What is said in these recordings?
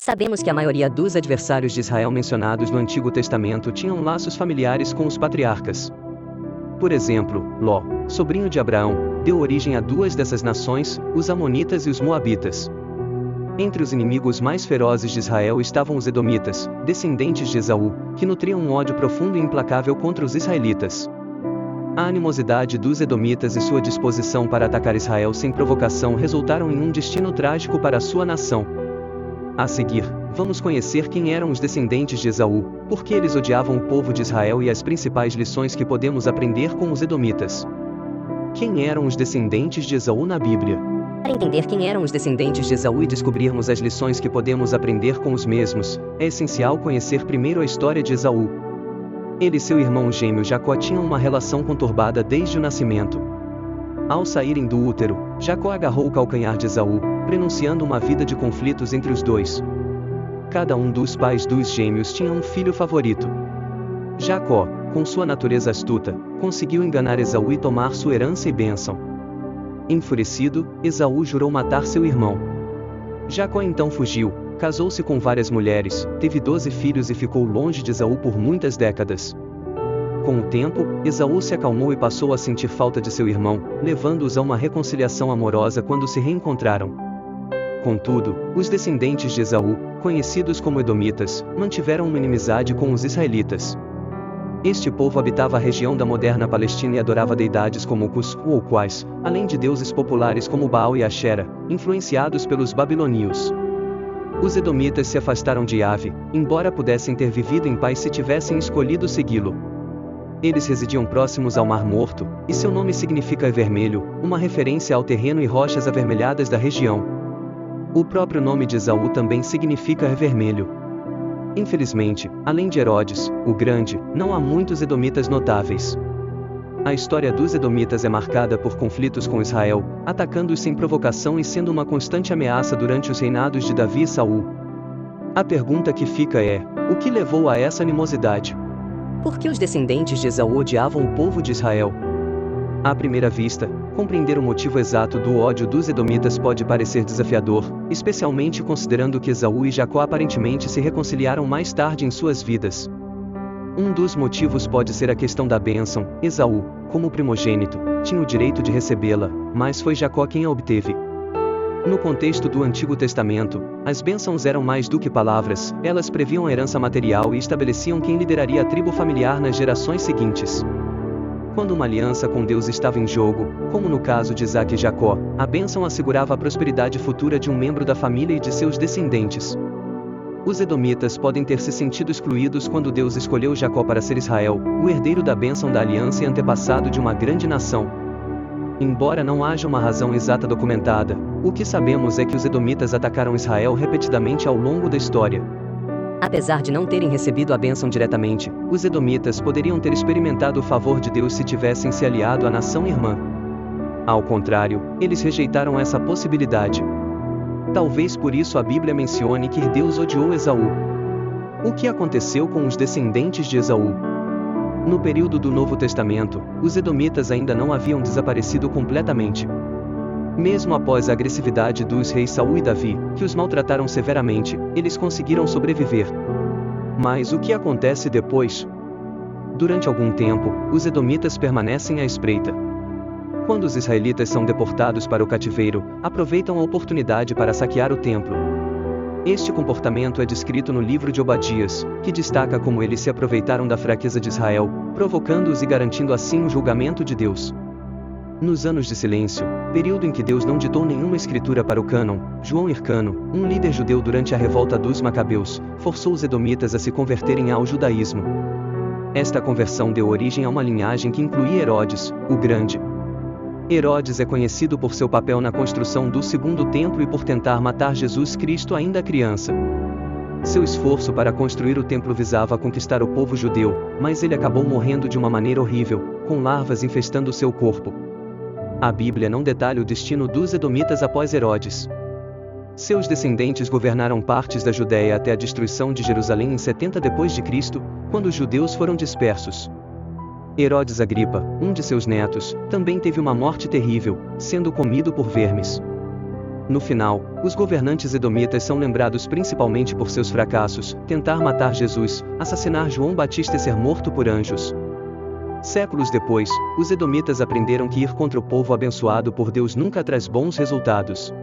Sabemos que a maioria dos adversários de Israel mencionados no Antigo Testamento tinham laços familiares com os patriarcas. Por exemplo, Ló, sobrinho de Abraão, deu origem a duas dessas nações, os Amonitas e os Moabitas. Entre os inimigos mais ferozes de Israel estavam os Edomitas, descendentes de Esaú, que nutriam um ódio profundo e implacável contra os israelitas. A animosidade dos Edomitas e sua disposição para atacar Israel sem provocação resultaram em um destino trágico para a sua nação. A seguir, vamos conhecer quem eram os descendentes de Esaú, por que eles odiavam o povo de Israel e as principais lições que podemos aprender com os Edomitas. Quem eram os descendentes de Esaú na Bíblia? Para entender quem eram os descendentes de Esaú e descobrirmos as lições que podemos aprender com os mesmos, é essencial conhecer primeiro a história de Esaú. Ele e seu irmão gêmeo Jacó tinham uma relação conturbada desde o nascimento. Ao saírem do útero, Jacó agarrou o calcanhar de Esaú, prenunciando uma vida de conflitos entre os dois. Cada um dos pais dos gêmeos tinha um filho favorito. Jacó, com sua natureza astuta, conseguiu enganar Esaú e tomar sua herança e bênção. Enfurecido, Esaú jurou matar seu irmão. Jacó então fugiu, casou-se com várias mulheres, teve 12 filhos e ficou longe de Esaú por muitas décadas. Com o tempo, Esaú se acalmou e passou a sentir falta de seu irmão, levando-os a uma reconciliação amorosa quando se reencontraram. Contudo, os descendentes de Esaú, conhecidos como Edomitas, mantiveram uma inimizade com os israelitas. Este povo habitava a região da moderna Palestina e adorava deidades como Cus ou Quais, além de deuses populares como Baal e Axera, influenciados pelos babilônios. Os Edomitas se afastaram de Yahvé, embora pudessem ter vivido em paz se tivessem escolhido segui-lo. Eles residiam próximos ao Mar Morto, e seu nome significa vermelho, uma referência ao terreno e rochas avermelhadas da região. O próprio nome de Esaú também significa vermelho. Infelizmente, além de Herodes, o Grande, não há muitos edomitas notáveis. A história dos edomitas é marcada por conflitos com Israel, atacando-os sem provocação e sendo uma constante ameaça durante os reinados de Davi e Saul. A pergunta que fica é: o que levou a essa animosidade? Por que os descendentes de Esaú odiavam o povo de Israel? À primeira vista, compreender o motivo exato do ódio dos edomitas pode parecer desafiador, especialmente considerando que Esaú e Jacó aparentemente se reconciliaram mais tarde em suas vidas. Um dos motivos pode ser a questão da bênção. Esaú, como primogênito, tinha o direito de recebê-la, mas foi Jacó quem a obteve. No contexto do Antigo Testamento, as bênçãos eram mais do que palavras, elas previam a herança material e estabeleciam quem lideraria a tribo familiar nas gerações seguintes. Quando uma aliança com Deus estava em jogo, como no caso de Isaac e Jacó, a bênção assegurava a prosperidade futura de um membro da família e de seus descendentes. Os edomitas podem ter se sentido excluídos quando Deus escolheu Jacó para ser Israel, o herdeiro da bênção da aliança e antepassado de uma grande nação. Embora não haja uma razão exata documentada, o que sabemos é que os edomitas atacaram Israel repetidamente ao longo da história. Apesar de não terem recebido a bênção diretamente, os edomitas poderiam ter experimentado o favor de Deus se tivessem se aliado à nação irmã. Ao contrário, eles rejeitaram essa possibilidade. Talvez por isso a Bíblia mencione que Deus odiou Esaú. O que aconteceu com os descendentes de Esaú? No período do Novo Testamento, os edomitas ainda não haviam desaparecido completamente. Mesmo após a agressividade dos reis Saul e Davi, que os maltrataram severamente, eles conseguiram sobreviver. Mas o que acontece depois? Durante algum tempo, os edomitas permanecem à espreita. Quando os israelitas são deportados para o cativeiro, aproveitam a oportunidade para saquear o templo. Este comportamento é descrito no livro de Obadias, que destaca como eles se aproveitaram da fraqueza de Israel, provocando-os e garantindo assim o julgamento de Deus. Nos anos de silêncio, período em que Deus não ditou nenhuma escritura para o cânon, João Hircano, um líder judeu durante a revolta dos Macabeus, forçou os edomitas a se converterem ao judaísmo. Esta conversão deu origem a uma linhagem que incluía Herodes, o Grande. Herodes é conhecido por seu papel na construção do Segundo Templo e por tentar matar Jesus Cristo ainda criança. Seu esforço para construir o templo visava conquistar o povo judeu, mas ele acabou morrendo de uma maneira horrível, com larvas infestando seu corpo. A Bíblia não detalha o destino dos edomitas após Herodes. Seus descendentes governaram partes da Judéia até a destruição de Jerusalém em 70 d.C., quando os judeus foram dispersos. Herodes Agripa, um de seus netos, também teve uma morte terrível, sendo comido por vermes. No final, os governantes edomitas são lembrados principalmente por seus fracassos: tentar matar Jesus, assassinar João Batista e ser morto por anjos. Séculos depois, os edomitas aprenderam que ir contra o povo abençoado por Deus nunca traz bons resultados.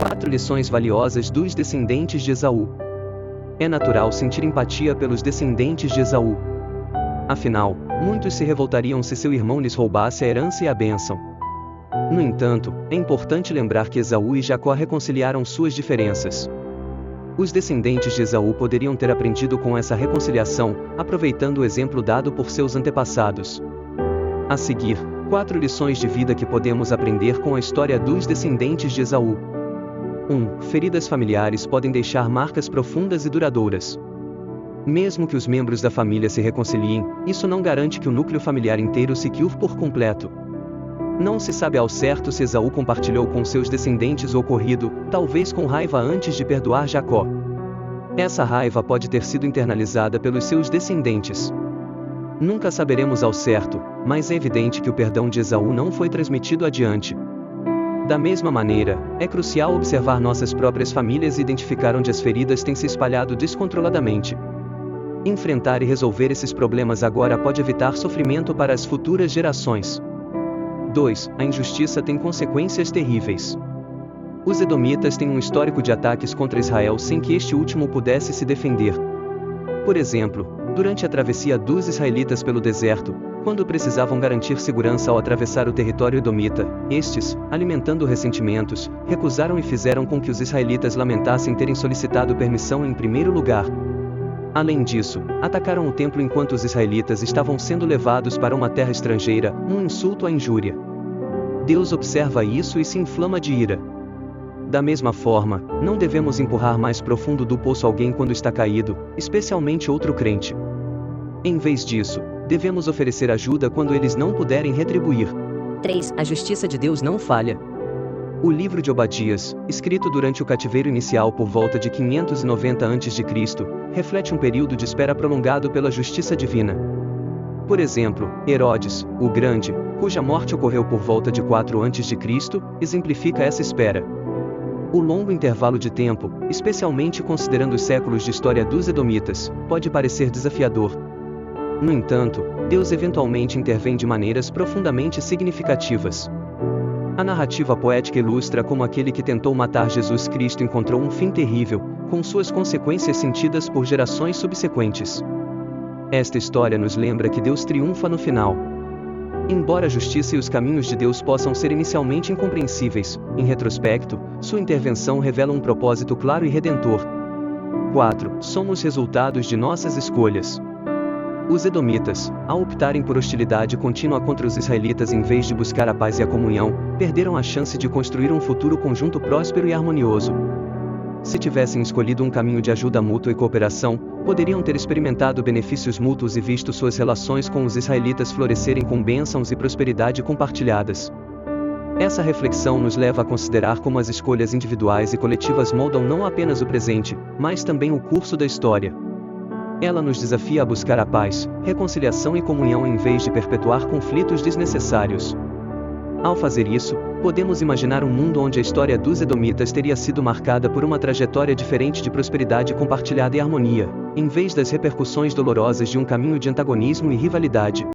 4 lições valiosas dos descendentes de Esaú. É natural sentir empatia pelos descendentes de Esaú. Afinal, muitos se revoltariam se seu irmão lhes roubasse a herança e a bênção. No entanto, é importante lembrar que Esaú e Jacó reconciliaram suas diferenças. Os descendentes de Esaú poderiam ter aprendido com essa reconciliação, aproveitando o exemplo dado por seus antepassados. A seguir, 4 lições de vida que podemos aprender com a história dos descendentes de Esaú. 1. Feridas familiares podem deixar marcas profundas e duradouras. Mesmo que os membros da família se reconciliem, isso não garante que o núcleo familiar inteiro se cure por completo. Não se sabe ao certo se Esaú compartilhou com seus descendentes o ocorrido, talvez com raiva antes de perdoar Jacó. Essa raiva pode ter sido internalizada pelos seus descendentes. Nunca saberemos ao certo, mas é evidente que o perdão de Esaú não foi transmitido adiante. Da mesma maneira, é crucial observar nossas próprias famílias e identificar onde as feridas têm se espalhado descontroladamente. Enfrentar e resolver esses problemas agora pode evitar sofrimento para as futuras gerações. 2. A injustiça tem consequências terríveis. Os edomitas têm um histórico de ataques contra Israel sem que este último pudesse se defender. Por exemplo, durante a travessia dos israelitas pelo deserto, quando precisavam garantir segurança ao atravessar o território edomita, estes, alimentando ressentimentos, recusaram e fizeram com que os israelitas lamentassem terem solicitado permissão em primeiro lugar. Além disso, atacaram o templo enquanto os israelitas estavam sendo levados para uma terra estrangeira, um insulto à injúria. Deus observa isso e se inflama de ira. Da mesma forma, não devemos empurrar mais profundo do poço alguém quando está caído, especialmente outro crente. Em vez disso, devemos oferecer ajuda quando eles não puderem retribuir. 3. A justiça de Deus não falha. O livro de Obadias, escrito durante o cativeiro inicial por volta de 590 a.C., reflete um período de espera prolongado pela justiça divina. Por exemplo, Herodes, o Grande, cuja morte ocorreu por volta de 4 a.C., exemplifica essa espera. O longo intervalo de tempo, especialmente considerando os séculos de história dos edomitas, pode parecer desafiador. No entanto, Deus eventualmente intervém de maneiras profundamente significativas. A narrativa poética ilustra como aquele que tentou matar Jesus Cristo encontrou um fim terrível, com suas consequências sentidas por gerações subsequentes. Esta história nos lembra que Deus triunfa no final. Embora a justiça e os caminhos de Deus possam ser inicialmente incompreensíveis, em retrospecto, sua intervenção revela um propósito claro e redentor. 4. Somos resultados de nossas escolhas. Os edomitas, ao optarem por hostilidade contínua contra os israelitas em vez de buscar a paz e a comunhão, perderam a chance de construir um futuro conjunto próspero e harmonioso. Se tivessem escolhido um caminho de ajuda mútua e cooperação, poderiam ter experimentado benefícios mútuos e visto suas relações com os israelitas florescerem com bênçãos e prosperidade compartilhadas. Essa reflexão nos leva a considerar como as escolhas individuais e coletivas moldam não apenas o presente, mas também o curso da história. Ela nos desafia a buscar a paz, reconciliação e comunhão em vez de perpetuar conflitos desnecessários. Ao fazer isso, podemos imaginar um mundo onde a história dos edomitas teria sido marcada por uma trajetória diferente de prosperidade compartilhada e harmonia, em vez das repercussões dolorosas de um caminho de antagonismo e rivalidade.